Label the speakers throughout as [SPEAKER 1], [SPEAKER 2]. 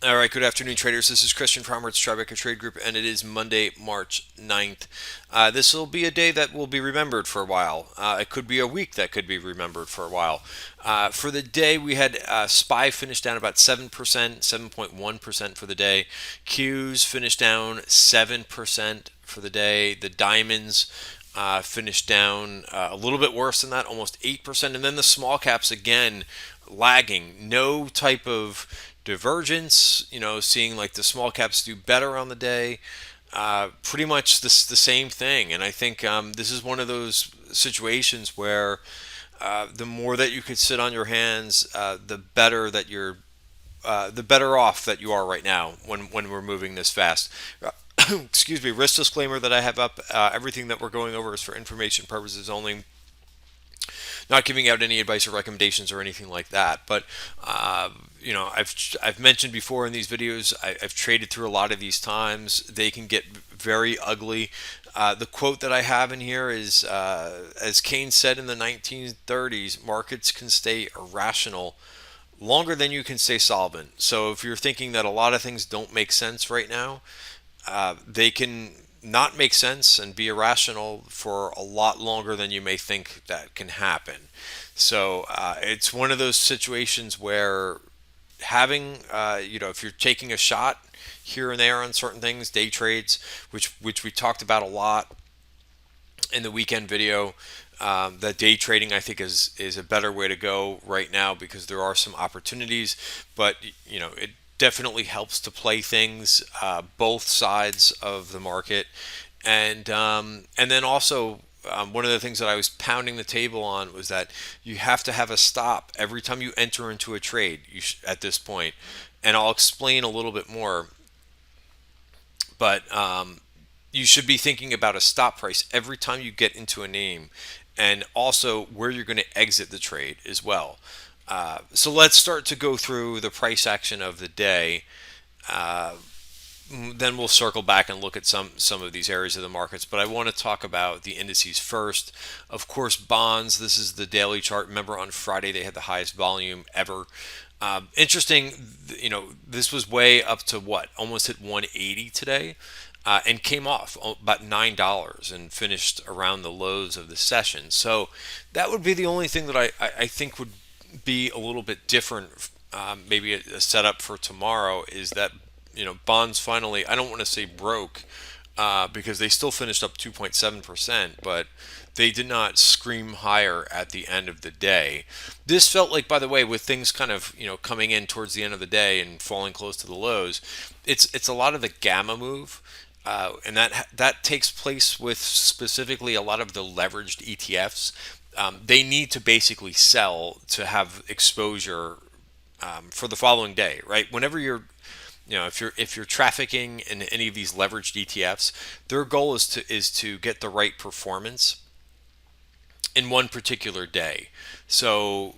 [SPEAKER 1] All right, good afternoon, traders. This is Christian from Tribeca Trade Group, and it is Monday, March 9th. This will be a day that will be remembered for a while. It could be a week that could be remembered for a while. For the day, we had SPY finish down about 7%, 7.1% for the day. Qs finished down 7% for the day. The diamonds finished down a little bit worse than that, almost 8%. And then the small caps again lagging. No type of divergence, seeing like the small caps do better on the day. Pretty much the same thing. And I think this is one of those situations where the more that you could sit on your hands, the better off that you are right now when we're moving this fast. Excuse me. Risk disclaimer that I have up. Everything that we're going over is for information purposes only. Not giving out any advice or recommendations or anything like that. But I've mentioned before in these videos, I've traded through a lot of these times. They can get very ugly. The quote that I have in here is, as Keynes said in the 1930s, markets can stay irrational longer than you can stay solvent. So if you're thinking that a lot of things don't make sense right now, they can not make sense and be irrational for a lot longer than you may think that can happen. So it's one of those situations where having, if you're taking a shot here and there on certain things, day trades, which we talked about a lot in the weekend video. That day trading, I think, is a better way to go right now because there are some opportunities, but it definitely helps to play things both sides of the market, and then also. One of the things that I was pounding the table on was that you have to have a stop every time you enter into a trade at this point, and I'll explain a little bit more. But you should be thinking about a stop price every time you get into a name, and also where you're going to exit the trade as well. So let's start to go through the price action of the day. Uh, then we'll circle back and look at some of these areas of the markets. But I want to talk about the indices first. Of course, bonds. This is the daily chart. Remember, on Friday they had the highest volume ever. Interesting, this was way up to what, almost hit 180 today, and came off about $9 and finished around the lows of the session. So that would be the only thing that I think would be a little bit different, maybe a setup for tomorrow, is that bonds finally, I don't want to say broke, because they still finished up 2.7%, but they did not scream higher at the end of the day. This felt like, by the way, with things kind of coming in towards the end of the day and falling close to the lows, it's a lot of the gamma move. And that takes place with specifically a lot of the leveraged ETFs. They need to basically sell to have exposure for the following day, right? Whenever you're if you're trafficking in any of these leveraged ETFs, their goal is to get the right performance in one particular day. So,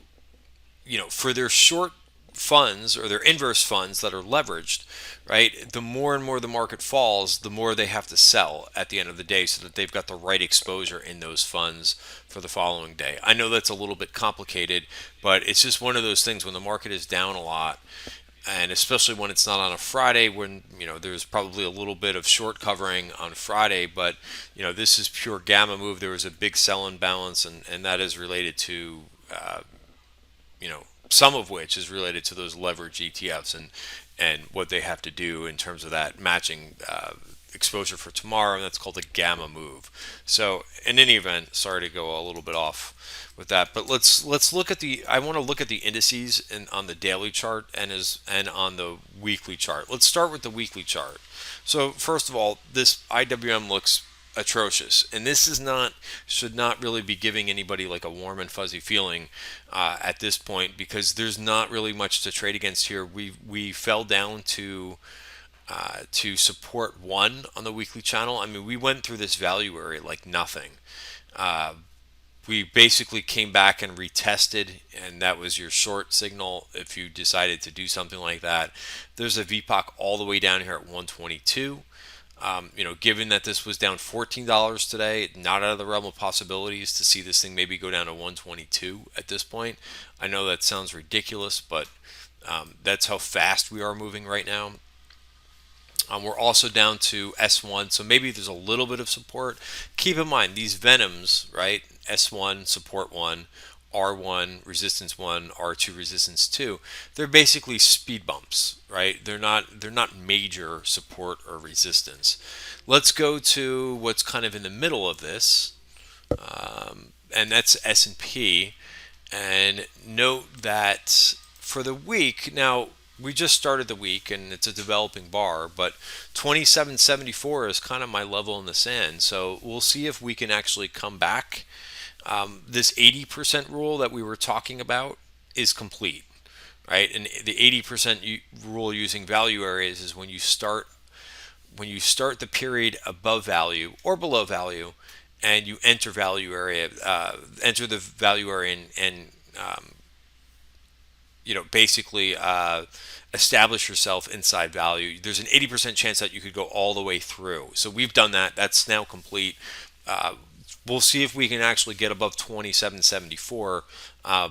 [SPEAKER 1] for their short funds or their inverse funds that are leveraged, right, the more and more the market falls, the more they have to sell at the end of the day so that they've got the right exposure in those funds for the following day. I know that's a little bit complicated, but it's just one of those things when the market is down a lot, and especially when it's not on a Friday, when there's probably a little bit of short covering on Friday, but this is pure gamma move. There was a big sell imbalance, and that is related to some of which is related to those leverage ETFs and what they have to do in terms of that matching exposure for tomorrow, and that's called a gamma move. So in any event, sorry to go a little bit off with that, but let's look at the. I want to look at the indices on the daily chart and on the weekly chart. Let's start with the weekly chart. So first of all, this IWM looks atrocious, and this should not really be giving anybody like a warm and fuzzy feeling at this point, because there's not really much to trade against here. We fell down to support one on the weekly channel. I mean, we went through this value area like nothing. Uh, we basically came back and retested, and that was your short signal if you decided to do something like that. There's a VPOC all the way down here at 122. Given that this was down $14 today, not out of the realm of possibilities to see this thing maybe go down to 122 at this point. I know that sounds ridiculous, but That's how fast we are moving right now. We're also down to S1, so maybe there's a little bit of support. Keep in mind these venoms, right? S1 support 1, R1 resistance 1, R2 resistance 2. They're basically speed bumps, right? They're not major support or resistance. Let's go to what's kind of in the middle of this, and that's S&P. And note that for the week, now we just started the week and it's a developing bar, but 2774 is kind of my level in the sand. So we'll see if we can actually come back. This 80% rule that we were talking about is complete, right? And the 80% rule using value areas is when you start the period above value or below value, and you enter value area, enter the value area, and basically establish yourself inside value. There's an 80% chance that you could go all the way through. So we've done that. That's now complete. Uh, we'll see if we can actually get above 2774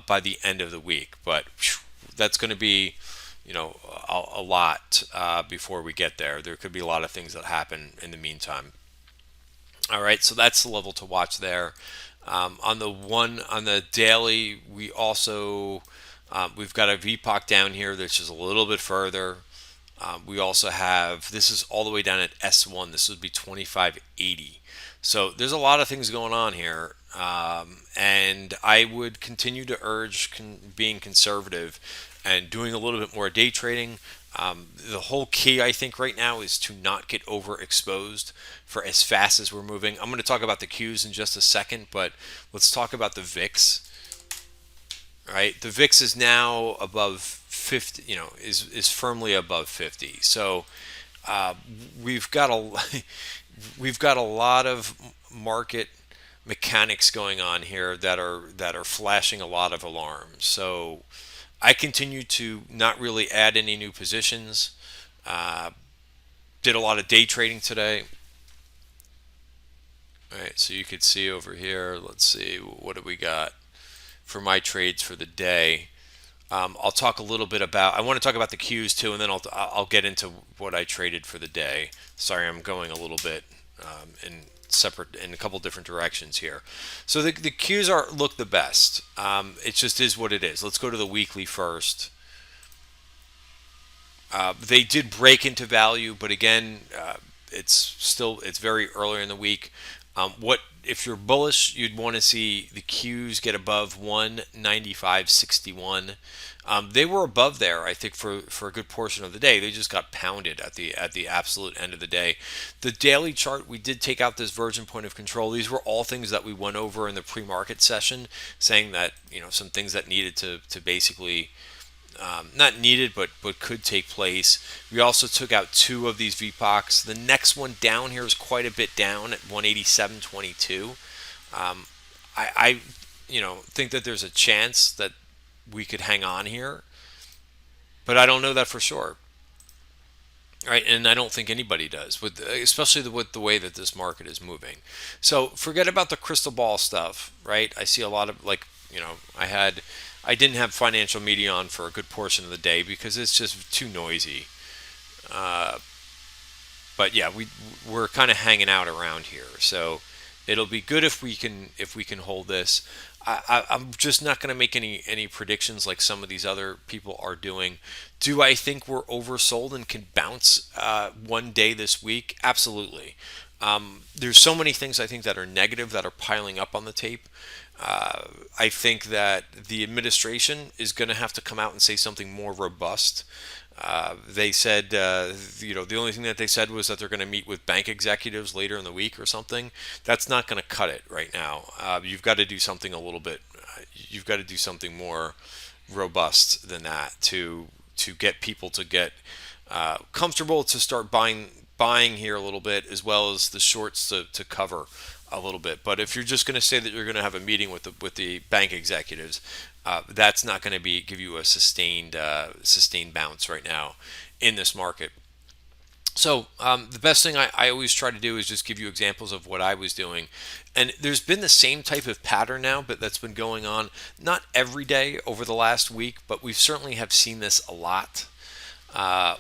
[SPEAKER 1] by the end of the week. But that's going to be, a lot before we get there. There could be a lot of things that happen in the meantime. All right, so that's the level to watch there. On the daily, we've got a VPOC down here that's just a little bit further. We also have, this is all the way down at S1. This would be 2580. So there's a lot of things going on here. And I would continue to urge being conservative and doing a little bit more day trading. The whole key, I think, right now is to not get overexposed for as fast as we're moving. I'm going to talk about the Qs in just a second, but let's talk about the VIX. Right, the VIX is now above 50. Is firmly above 50. So uh, we've got a we've got a lot of market mechanics going on here that are flashing a lot of alarms. So I continue to not really add any new positions. Uh, did a lot of day trading today. All right, so you could see over here. Let's see, what do we got for my trades for the day? I'll talk a little bit about. I want to talk about the Qs too, and then I'll get into what I traded for the day. Sorry, I'm going a little bit in a couple different directions here. So the Qs look the best. It just is what it is. Let's go to the weekly first. They did break into value, but again, it's very early in the week. What if you're bullish? You'd want to see the Qs get above 195.61. They were above there, I think, for a good portion of the day. They just got pounded at the absolute end of the day. The daily chart, we did take out this virgin point of control. These were all things that we went over in the pre-market session, saying that some things that needed to basically not needed, but could take place. We also took out two of these VPOCs. The next one down here is quite a bit down at 187.22. I think that there's a chance that we could hang on here, but I don't know that for sure. Right, and I don't think anybody does, especially with the way that this market is moving. So forget about the crystal ball stuff, right? I see a lot of I didn't have financial media on for a good portion of the day because it's just too noisy. Uh, but yeah, we're kind of hanging out around here, so it'll be good if we can hold this. I'm just not going to make any predictions like some of these other people are doing. Do I think we're oversold and can bounce one day this week? Absolutely. There's so many things I think that are negative that are piling up on the tape. I think that the administration is going to have to come out and say something more robust. They said, the only thing that they said was that they're going to meet with bank executives later in the week or something. That's not going to cut it right now. You've got to do something a little bit. You've got to do something more robust than that to get people to get comfortable to start buying here a little bit, as well as the shorts to cover a little bit. But if you're just going to say that you're going to have a meeting with the bank executives, that's not going to give you a sustained bounce right now in this market. So the best thing I always try to do is just give you examples of what I was doing. And there's been the same type of pattern now, but that's been going on not every day over the last week, but we certainly have seen this a lot.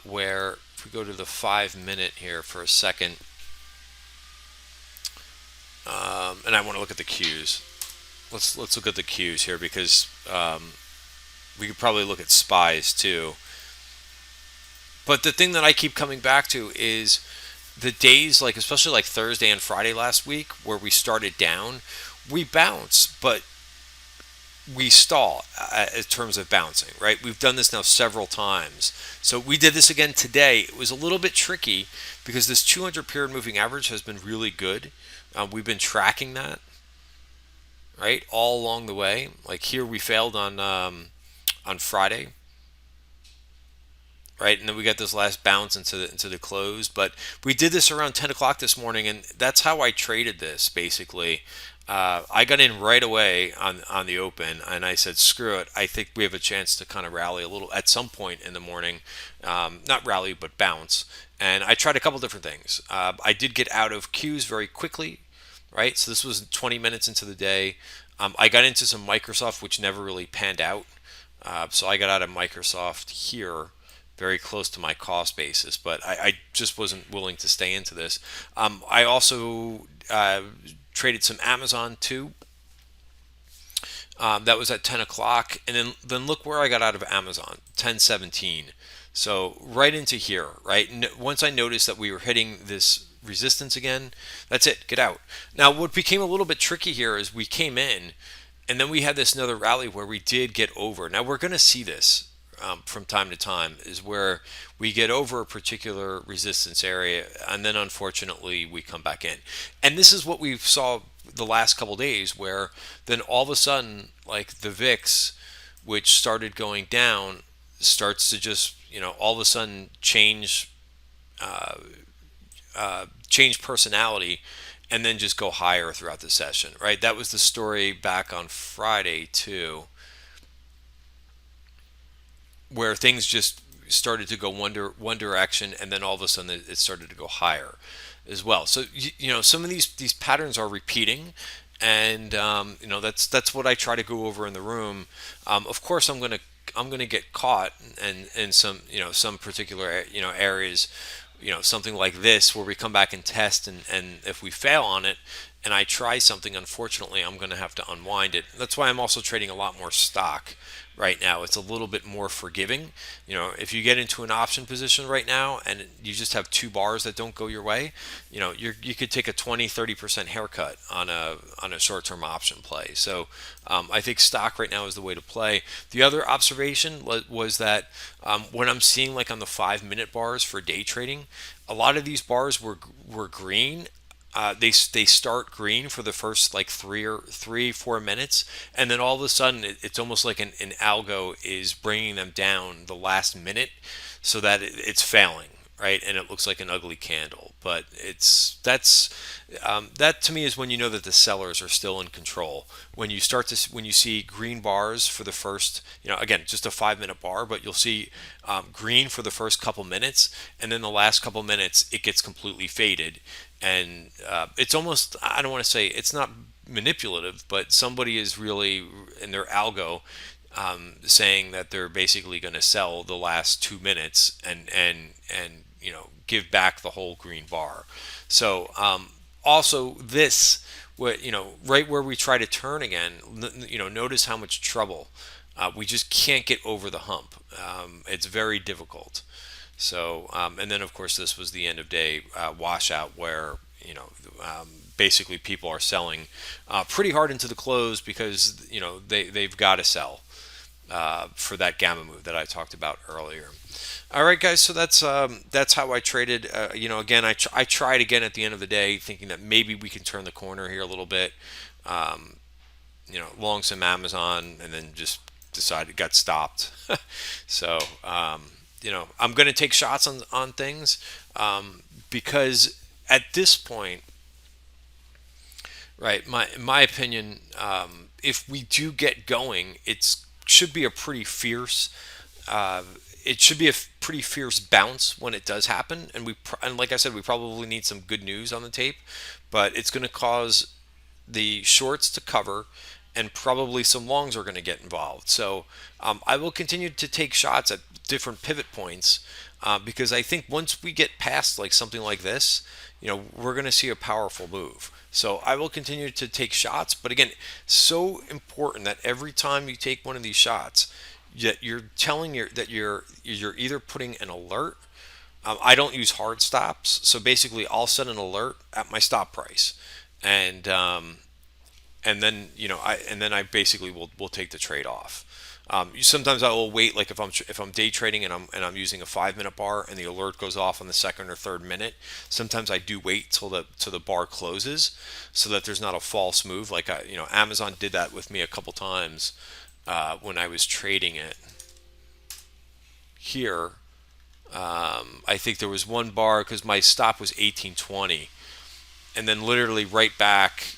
[SPEAKER 1] Where if we go to the 5 minute here for a second, and I want to look at the cues. Let's look at the cues here because we could probably look at spies too. But the thing that I keep coming back to is the days, like especially like Thursday and Friday last week, where we started down, we bounce, but we stall in terms of bouncing, right? We've done this now several times. So we did this again today. It was a little bit tricky because this 200 period moving average has been really good. We've been tracking that, right, all along the way. Like here, we failed on Friday, right? And then we got this last bounce into the close. But we did this around 10 o'clock this morning, and that's how I traded this basically. I got in right away on the open, and I said, "Screw it! I think we have a chance to kind of rally a little at some point in the morning, not rally but bounce." And I tried a couple different things. I did get out of queues very quickly, right? So this was 20 minutes into the day. I got into some Microsoft, which never really panned out. So I got out of Microsoft here, very close to my cost basis, but I just wasn't willing to stay into this. I also traded some Amazon too. That was at 10 o'clock, and then look where I got out of Amazon, 10:17. So right into here, right? Once I noticed that we were hitting this resistance again, that's it. Get out. Now, what became a little bit tricky here is we came in, and then we had this another rally where we did get over. Now we're going to see this from time to time, is where we get over a particular resistance area, and then unfortunately we come back in. And this is what we saw the last couple days, where then all of a sudden, like the VIX, which started going down, starts to just all of a sudden uh, change personality and then just go higher throughout the session, right? That was the story back on Friday too, where things just started to go one direction, and then all of a sudden it started to go higher as well. So some of these patterns are repeating, and that's what I try to go over in the room. Of course, I'm gonna get caught in some some particular areas, something like this where we come back and test, and if we fail on it and I try something, unfortunately I'm going to have to unwind it. That's why I'm also trading a lot more stock right now. It's a little bit more forgiving. If you get into an option position right now and you just have two bars that don't go your way, you could take a 20-30% haircut on a short-term option play. So I think stock right now is the way to play. The other observation was that when I'm seeing like on the 5 minute bars for day trading, a lot of these bars were green. They start green for the first like 3 or 4 minutes, and then all of a sudden it's almost like an algo is bringing them down the last minute, so that it's failing, right? And it looks like an ugly candle. But that to me is when you know that the sellers are still in control. When you see green bars for the first, again, just a 5 minute bar, but you'll see green for the first couple minutes, and then the last couple minutes it gets completely faded, and it's almost, I don't want to say it's not manipulative, but somebody is really in their algo saying that they're basically going to sell the last 2 minutes and give back the whole green bar. So also this, what right where we try to turn again, notice how much trouble we just can't get over the hump. It's very difficult. So and then of course this was the end of day washout where basically people are selling pretty hard into the close because they've got to sell for that gamma move that I talked about earlier. All right, guys. So that's how I traded. Again, I tried again at the end of the day, thinking that maybe we can turn the corner here a little bit. Um, long some Amazon, and then just decided got stopped. So I'm going to take shots on things because at this point, right, in my opinion, if we do get going, it should be a pretty fierce. it should be a pretty fierce bounce when it does happen. And like I said, we probably need some good news on the tape, but it's going to cause the shorts to cover, and probably some longs are going to get involved. So I will continue to take shots at different pivot points because I think once we get past like something like this, we're going to see a powerful move. So I will continue to take shots, but again, so important that every time you take one of these shots, that you're telling that you're either putting an alert. I don't use hard stops, so basically I'll set an alert at my stop price, and then I basically will take the trade off. Sometimes I will wait, like if I'm day trading and I'm using a 5 minute bar and the alert goes off on the second or third minute. Sometimes I do wait till the bar closes, so that there's not a false move. Like Amazon did that with me a couple times when I was trading it here. I think there was one bar because my stop was 1820, and then literally right back,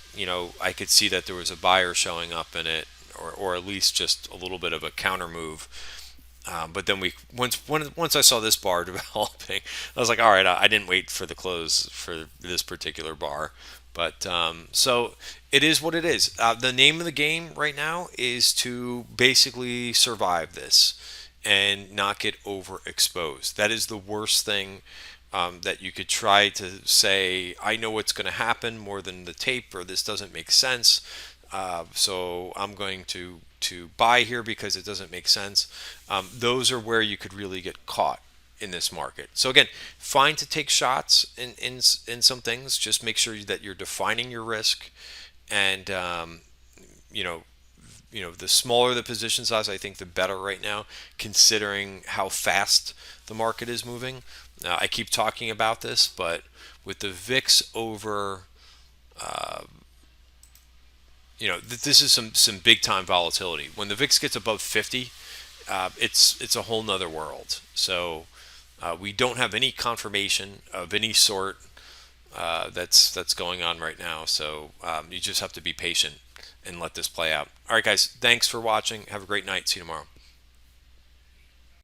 [SPEAKER 1] I could see that there was a buyer showing up in it, or at least just a little bit of a counter move. But then once I saw this bar developing, I was like, all right, I didn't wait for the close for this particular bar. But so it is what it is. The name of the game right now is to basically survive this and not get overexposed. That is the worst thing that you could try to say, I know what's going to happen more than the tape, or this doesn't make sense. So I'm going to buy here because it doesn't make sense. Those are where you could really get caught in this market. So again, fine to take shots in some things. Just make sure that you're defining your risk, and you know the smaller the position size, I think the better right now, considering how fast the market is moving. Now, I keep talking about this, but with the VIX over, this is some big time volatility. When the VIX gets above 50, it's a whole nother world. So we don't have any confirmation of any sort that's going on right now. So you just have to be patient and let this play out. All right, guys, thanks for watching. Have a great night. See you tomorrow.